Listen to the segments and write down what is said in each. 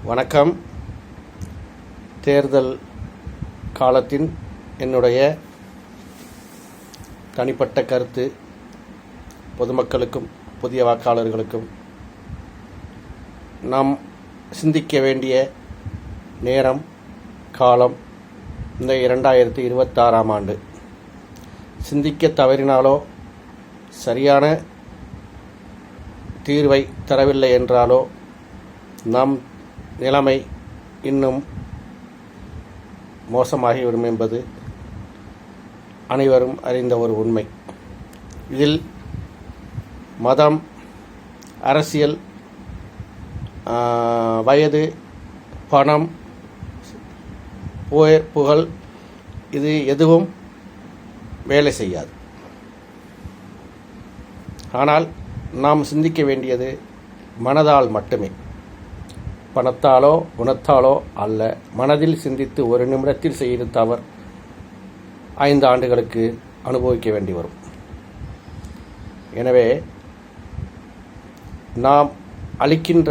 வணக்கம். தேர்தல் காலத்தின் என்னுடைய தனிப்பட்ட கருத்து பொதுமக்களுக்கும் புதிய வாக்காளர்களுக்கும் நாம் சிந்திக்க வேண்டிய நேரம் காலம் இந்த 2026ஆம் ஆண்டு. சிந்திக்க தவறினாலோ சரியான தீர்வை தரவில்லை என்றாலோ நம் நிலைமை இன்னும் மோசமாகிவிடும் என்பது அனைவரும் அறிந்த ஒரு உண்மை. இதில் மதம், அரசியல், வயது, பணம், புகழ் இது எதுவும் வேலை செய்யாது. ஆனால் நாம் சிந்திக்க வேண்டியது மனதால் மட்டுமே, பணத்தாலோ குணத்தாலோ அல்ல. மனதில் சிந்தித்து ஒரு நிமிடத்தில் செய்த தவறு 5 ஆண்டுகளுக்கு அனுபவிக்க வேண்டி வரும். எனவே நாம் அளிக்கின்ற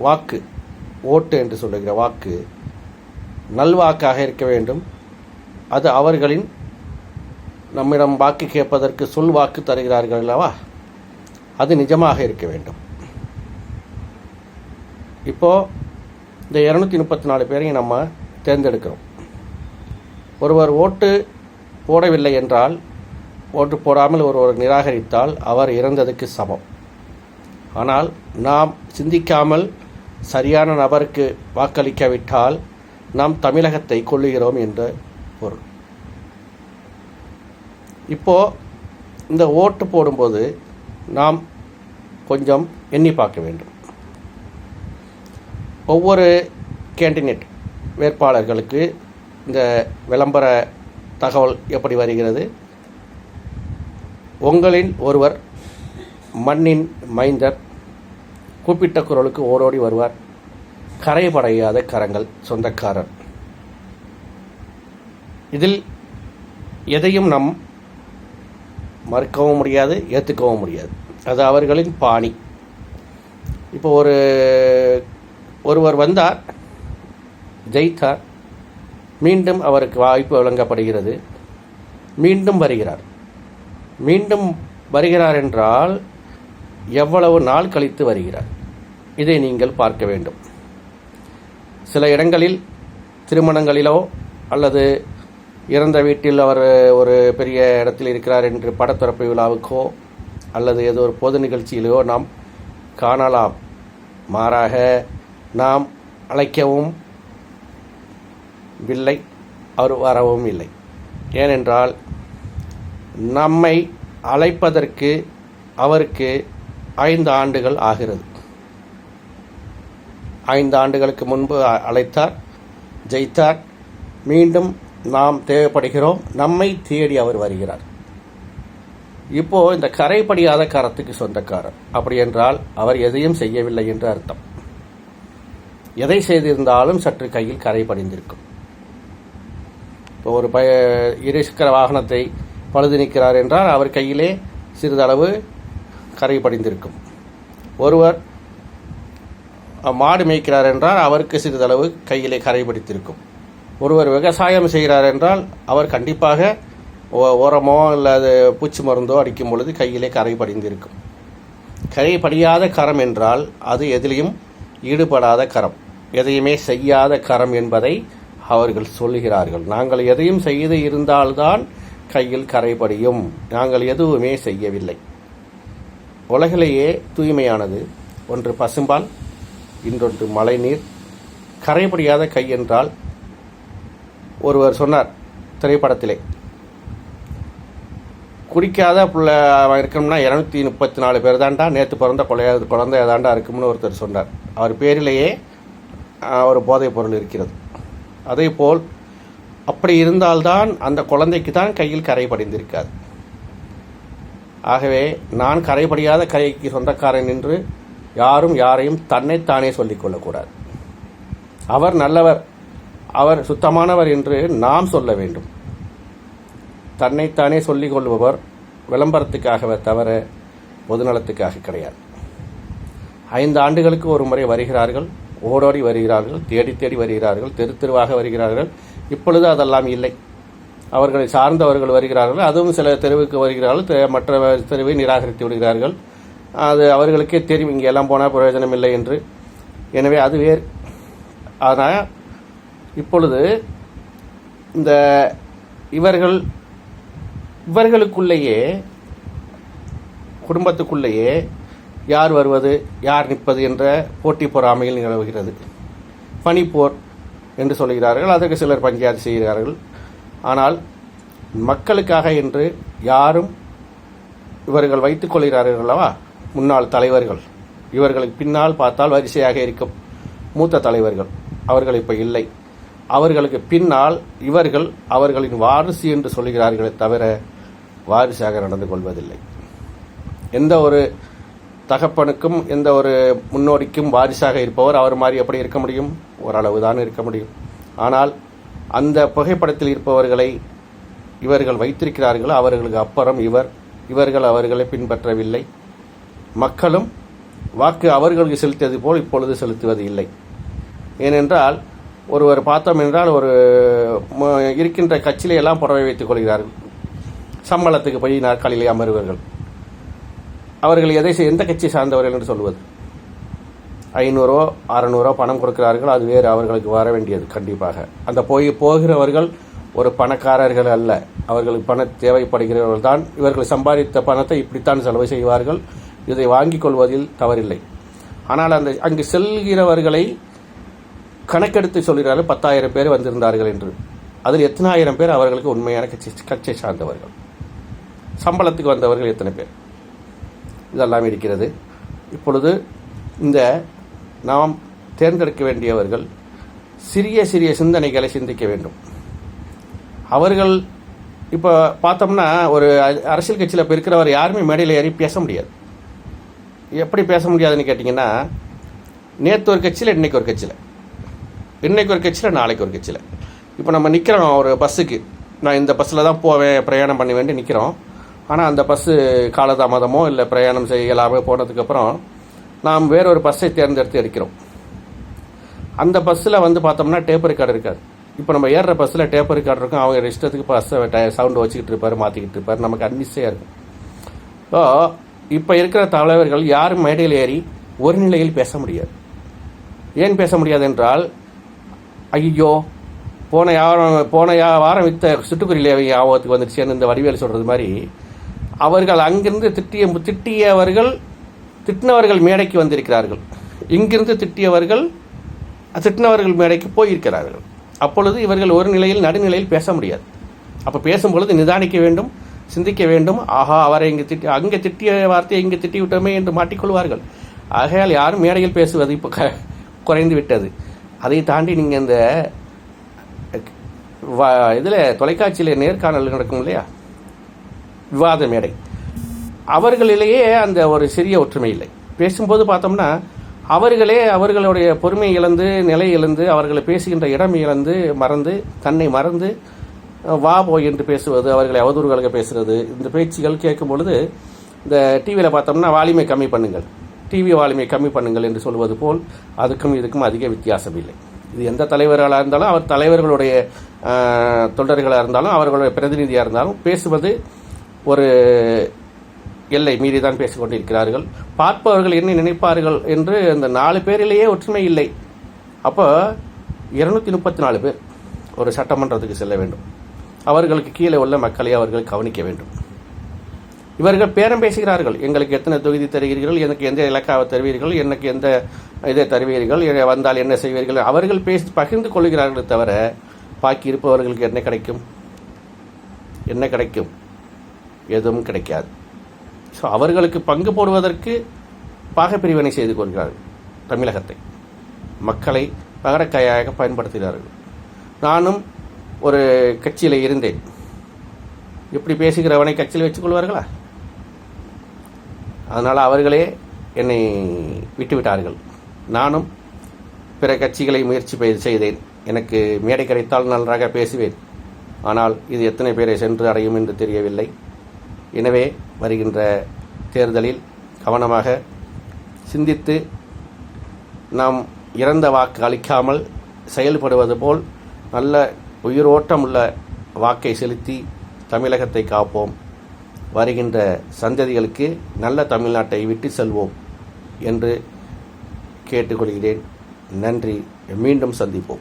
வாக்கு, ஓட்டு என்று சொல்லுகிற வாக்கு நல்வாக்காக இருக்க வேண்டும். அது அவர்களின் நம்மிடம் வாக்கு கேட்பதற்கு சொல் வாக்கு தருகிறார்கள் அல்லவா, அது நிஜமாக இருக்க வேண்டும். இப்போது இந்த 234 பேரையும் நம்ம தேர்ந்தெடுக்கிறோம். ஒருவர் ஓட்டு போடவில்லை என்றால், ஓட்டு போடாமல் ஒருவர் நிராகரித்தால் அவர் இறந்ததுக்கு சமம். ஆனால் நாம் சிந்திக்காமல் சரியான நபருக்கு வாக்களிக்காவிட்டால் நாம் தமிழகத்தை கொள்ளுகிறோம் என்ற பொருள். இப்போது இந்த ஓட்டு போடும்போது நாம் கொஞ்சம் எண்ணி பார்க்க வேண்டும். ஒவ்வொரு கேண்டிடேட் வேட்பாளர்களுக்கு இந்த விளம்பர தகவல் எப்படி வருகிறது? உங்களின் ஒருவர் மண்ணின் மைந்தர், கூப்பிட்ட குரலுக்கு ஓடோடி வருவார், கரைபடையாத கரங்கள் சொந்தக்காரர். இதில் எதையும் நம் மறுக்கவும் முடியாது, ஏற்றுக்கவும் முடியாது. அது அவர்களின் பாணி. இப்போ ஒருவர் வந்தார், ஜெயித்தார், மீண்டும் அவருக்கு வாய்ப்பு வழங்கப்படுகிறது, மீண்டும் வருகிறார் என்றால் எவ்வளவு நாள் கழித்து வருகிறார், இதை நீங்கள் பார்க்க வேண்டும். சில இடங்களில் திருமணங்களிலோ அல்லது இறந்த வீட்டில் அவர் ஒரு பெரிய இடத்தில் இருக்கிறார் என்று படத்துறப்பு விழாவுக்கோ அல்லது ஏதோ ஒரு பொது நிகழ்ச்சியிலோ நாம் காணலாம். மாறாக நாம் அழைக்கவும் இல்லை, அவர் வரவும் இல்லை. ஏனென்றால் நம்மை அழைப்பதற்கு அவருக்கு 5 ஆண்டுகள் ஆகிறது. 5 ஆண்டுகளுக்கு முன்பு அழைத்தார், ஜெயித்தார், மீண்டும் நாம் தேவைப்படுகிறோம், நம்மை தேடி அவர் வருகிறார். இப்போது இந்த கரைபடியாத கரத்துக்கு சொந்தக்காரர் அப்படி என்றால் அவர் எதையும் செய்யவில்லை என்று அர்த்தம். எதை செய்திருந்தாலும் சற்று கையில் கரை படிந்திருக்கும். இப்போ ஒரு இருசக்கர வாகனத்தை பழுது நீக்கிறார் என்றால் அவர் கையிலே சிறிதளவு கரை படிந்திருக்கும். ஒருவர் மாடு மேய்க்கிறார் என்றால் அவருக்கு சிறிதளவு கையிலே கரை படித்திருக்கும். ஒருவர் விவசாயம் செய்கிறார் என்றால் அவர் கண்டிப்பாக உரமோ அல்லது பூச்சி மருந்தோ அடிக்கும் பொழுது கையிலே கரை படிந்திருக்கும். கரை படியாத கரம் என்றால் அது எதிலையும் ஈடுபடாத கரம், எதையுமே செய்யாத கரம் என்பதை அவர்கள் சொல்லுகிறார்கள். நாங்கள் எதையும் செய்து இருந்தால்தான் கையில் கரைபடியும், நாங்கள் எதுவுமே செய்யவில்லை. உலகிலேயே தூய்மையானது ஒன்று பசும்பால், இன்னொன்று மழைநீர். கரைபடியாத கை என்றால் ஒருவர் சொன்னார் திரைப்படத்திலே, குடிக்காத பிள்ளை இருக்கணும்னா 234 பேர் தாண்டா, நேற்று பிறந்த குழந்தை ஏதாண்டா இருக்கும்னு ஒருத்தர் சொன்னார். அவர் பேரிலேயே ஒரு போதைப் பொருள் இருக்கிறது. அதே போல் அப்படி இருந்தால்தான் அந்த குழந்தைக்கு தான் கையில் கரை படிந்திருக்காது. ஆகவே நான் கரைபடியாத கைக்கு சொந்தக்காரன் என்று யாரும் யாரையும் தன்னைத்தானே சொல்லிக்கொள்ளக்கூடாது. அவர் நல்லவர், அவர் சுத்தமானவர் என்று நாம் சொல்ல வேண்டும். தன்னைத்தானே சொல்லிக் கொள்பவர் விளம்பரத்துக்காகவே தவிர பொதுநலத்துக்காக கிடையாது. 5 ஆண்டுகளுக்கு ஒரு முறை வருகிறார்கள், ஓடோடி வருகிறார்கள், தேடி தேடி வருகிறார்கள், தெரு தெருவாக வருகிறார்கள். இப்பொழுது அதெல்லாம் இல்லை. அவர்களை சார்ந்தவர்கள் வருகிறார்கள், அதுவும் சில தெருவுக்கு வருகிறார்கள், மற்ற தெருவை நிராகரித்து விடுகிறார்கள். அது அவர்களுக்கே தெரியும் இங்கே எல்லாம் போனால் பிரயோஜனம் இல்லை என்று. எனவே அது வேறு. ஆனால் இப்பொழுது இந்த இவர்களுக்குள்ளேயே குடும்பத்துக்குள்ளேயே யார் வருவது யார் நிற்பது என்ற போட்டி பொறாமையில் நிலவுகிறது. பனிப்போர் என்று சொல்கிறார்கள். அதற்கு சிலர் பஞ்சாயத்து செய்கிறார்கள். ஆனால் மக்களுக்காக என்று யாரும் இவர்கள் வைத்துக் கொள்கிறார்கள் அல்லவா, முன்னாள் தலைவர்கள். இவர்களுக்கு பின்னால் பார்த்தால் வரிசையாக இருக்கும் மூத்த தலைவர்கள். அவர்கள் இப்போ இல்லை. அவர்களுக்கு பின்னால் இவர்கள் அவர்களின் வாரிசு என்று சொல்கிறார்களே தவிர வாரிசாக நடந்து கொள்வதில்லை. எந்த ஒரு தகப்பனுக்கும் எந்த ஒரு முன்னோடிக்கும் வாரிசாக இருப்பவர் அவர் மாதிரி எப்படி இருக்க முடியும்? ஓரளவு தான் இருக்க முடியும். ஆனால் அந்த புகைப்படத்தில் இருப்பவர்களை இவர்கள் வைத்திருக்கிறார்கள். அவர்களுக்கு அப்புறம் இவர்கள் அவர்களை பின்பற்றவில்லை. மக்களும் வாக்கு அவர்களுக்கு செலுத்தியது போல் இப்பொழுது செலுத்துவது இல்லை. ஏனென்றால் ஒருவர் பார்த்தோம் என்றால் ஒரு இருக்கின்ற கட்சியிலே எல்லாம் புடவை வைத்துக் கொள்கிறார்கள். சம்பளத்துக்கு போய் நாற்காலிலே அமர்வர்கள். அவர்கள் எந்த கட்சி சார்ந்தவர்கள் என்று சொல்வது? 500 600 பணம் கொடுக்கிறார்கள். அது வேறு, அவர்களுக்கு வர வேண்டியது கண்டிப்பாக. அந்த போகிறவர்கள் ஒரு பணக்காரர்கள் அல்ல. அவர்களுக்கு பணம் தேவைப்படுகிறவர்கள் தான். இவர்கள் சம்பாதித்த பணத்தை இப்படித்தான் செலவு செய்வார்கள். இதை வாங்கிக் கொள்வதில் தவறில்லை. ஆனால் அங்கு செல்கிறவர்களை கணக்கெடுத்து சொல்கிறார்கள் 10,000 பேர் வந்திருந்தார்கள் என்று. அதில் எத்தனை ஆயிரம் பேர் அவர்களுக்கு உண்மையான கட்சியை சார்ந்தவர்கள்? சம்பளத்துக்கு வந்தவர்கள் எத்தனை பேர்? இதெல்லாம் இருக்கிறது. இப்பொழுது இந்த நாம் தேர்ந்தெடுக்க வேண்டியவர்கள் சிறிய சிறிய சிந்தனைகளை சிந்திக்க வேண்டும். அவர்கள் இப்போ பார்த்தோம்னா ஒரு அரசியல் கட்சியில் இப்போ இருக்கிறவர் யாருமே மேடையில் ஏறி பேச முடியாது. எப்படி பேச முடியாதுன்னு கேட்டிங்கன்னா, நேற்று ஒரு கட்சியில் இன்றைக்கி ஒரு கட்சியில், இன்றைக்கி ஒரு கட்சியில் நாளைக்கு ஒரு கட்சியில். இப்போ நம்ம நிற்கிறோம் ஒரு பஸ்ஸுக்கு, நான் இந்த பஸ்ஸில் தான் போவேன் பிரயாணம் பண்ண வேண்டி நிற்கிறோம். ஆனால் அந்த பஸ்ஸு காலதாமதமோ இல்லை பிரயாணம் செய்யலாமல் போனதுக்கப்புறம் நாம் வேறொரு பஸ்ஸை தேர்ந்தெடுத்து எடுக்கிறோம். அந்த பஸ்ஸில் பார்த்தோம்னா டேப் ரெக்கார்டு இருக்காது. இப்போ நம்ம ஏறுற பஸ்ஸில் டேப் ரெக்கார்டு இருக்கும். அவங்க இஷ்டத்துக்கு பஸ்ஸை சவுண்டு வச்சுக்கிட்டு இருப்பார், மாற்றிக்கிட்டு இருப்பார். நமக்கு அன்னிச்சையாக இருக்கும். இப்போ இருக்கிற தலைவர்கள் யாரும் மேடையில் ஏறி ஒரு நிலையில் பேச முடியாது. ஏன் பேச முடியாது என்றால், ஐயோ போன வாரம் வித்த சிட்டுக்குருவிலே ஞாபகத்துக்கு வந்துடுச்சு இந்த வடிவேல் சொல்கிறது மாதிரி, அவர்கள் அங்கிருந்து திட்டினவர்கள் மேடைக்கு வந்திருக்கிறார்கள். இங்கிருந்து திட்டினவர்கள் மேடைக்கு போயிருக்கிறார்கள். அப்பொழுது இவர்கள் ஒரு நிலையில் நடுநிலையில் பேச முடியாது. அப்போ பேசும்பொழுது நிதானிக்க வேண்டும், சிந்திக்க வேண்டும். ஆஹா, அவரை அங்கே திட்டிய வார்த்தையை இங்கே திட்டி விட்டோமே என்று மாட்டிக்கொள்வார்கள். ஆகையால் யாரும் மேடையில் பேசுவது இப்போ குறைந்து விட்டது. அதை தாண்டி நீங்கள் இந்த இதில் தொலைக்காட்சியில் நேர்காணல் நடக்கும் இல்லையா, விவாத மேடை, அவர்களிலேயே அந்த ஒரு சிறிய ஒற்றுமை இல்லை. பேசும்போது பார்த்தோம்னா அவர்களுடைய பொறுமை இழந்து, நிலை இழந்து, அவர்களை பேசுகின்ற இடம் இழந்து, தன்னை மறந்து வா போய் என்று பேசுவது, அவர்களை அவதூறுகளுக்கு பேசுகிறது, இந்த பேச்சுகள் கேட்கும் பொழுது இந்த டிவியில் பார்த்தோம்னா வால்யூமை கம்மி பண்ணுங்கள், டிவி வால்யூமை கம்மி பண்ணுங்கள் என்று சொல்வது போல் அதுக்கும் இதுக்கும் அதிக வித்தியாசம் இல்லை. இது எந்த தலைவர்களாக இருந்தாலும், அவர் தலைவர்களுடைய தொண்டர்களாக இருந்தாலும், அவர்களுடைய பிரதிநிதியாக இருந்தாலும் பேசுவது ஒரு எல்லை மீறி தான் பேசிக்கொண்டிருக்கிறார்கள். பார்ப்பவர்கள் என்ன நினைப்பார்கள் என்று அந்த 4 பேரிலேயே ஒற்றுமை இல்லை. அப்போ 234 பேர் ஒரு சட்டமன்றத்துக்கு செல்ல வேண்டும். அவர்களுக்கு கீழே உள்ள மக்களை அவர்கள் கவனிக்க வேண்டும். இவர்கள் பேரம் பேசுகிறார்கள். எங்களுக்கு எத்தனை தொகுதி தருவீர்கள், எனக்கு எந்த இலக்காவை தருவீர்கள், எனக்கு எந்த இதை தருவீர்கள், வந்தால் என்ன செய்வீர்கள், அவர்கள் பகிர்ந்து கொள்கிறார்கள். தவிர பாக்கி இருப்பவர்களுக்கு என்ன கிடைக்கும்? எதுவும் கிடைக்காது. ஸோ அவர்களுக்கு பங்கு போடுவதற்கு பாகப்பிரிவினை செய்து கொள்கிறார்கள். தமிழகத்தை மக்களை பகரக்காயாக பயன்படுத்துகிறார்கள். நானும் ஒரு கட்சியில் இருந்தேன். இப்படி பேசுகிறவனை கட்சியில் வச்சுக்கொள்வார்களா? அதனால் அவர்களே என்னை விட்டுவிட்டார்கள். நானும் பிற கட்சிகளை முயற்சி செய்தேன். எனக்கு மேடை கிடைத்தால் நன்றாக பேசுவேன். ஆனால் இது எத்தனை பேரை சென்று அடையும் என்று தெரியவில்லை. எனவே வருகின்ற தேர்தலில் கவனமாக சிந்தித்து நாம் இறந்த வாக்கு அளிக்காமல் செயல்படுவது போல் நல்ல உயிரோட்டம் உள்ள வாக்கை செலுத்தி தமிழகத்தை காப்போம். வருகின்ற சந்ததிகளுக்கு நல்ல தமிழ்நாட்டை விட்டு செல்வோம் என்று கேட்டுக்கொள்கிறேன். நன்றி. மீண்டும் சந்திப்போம்.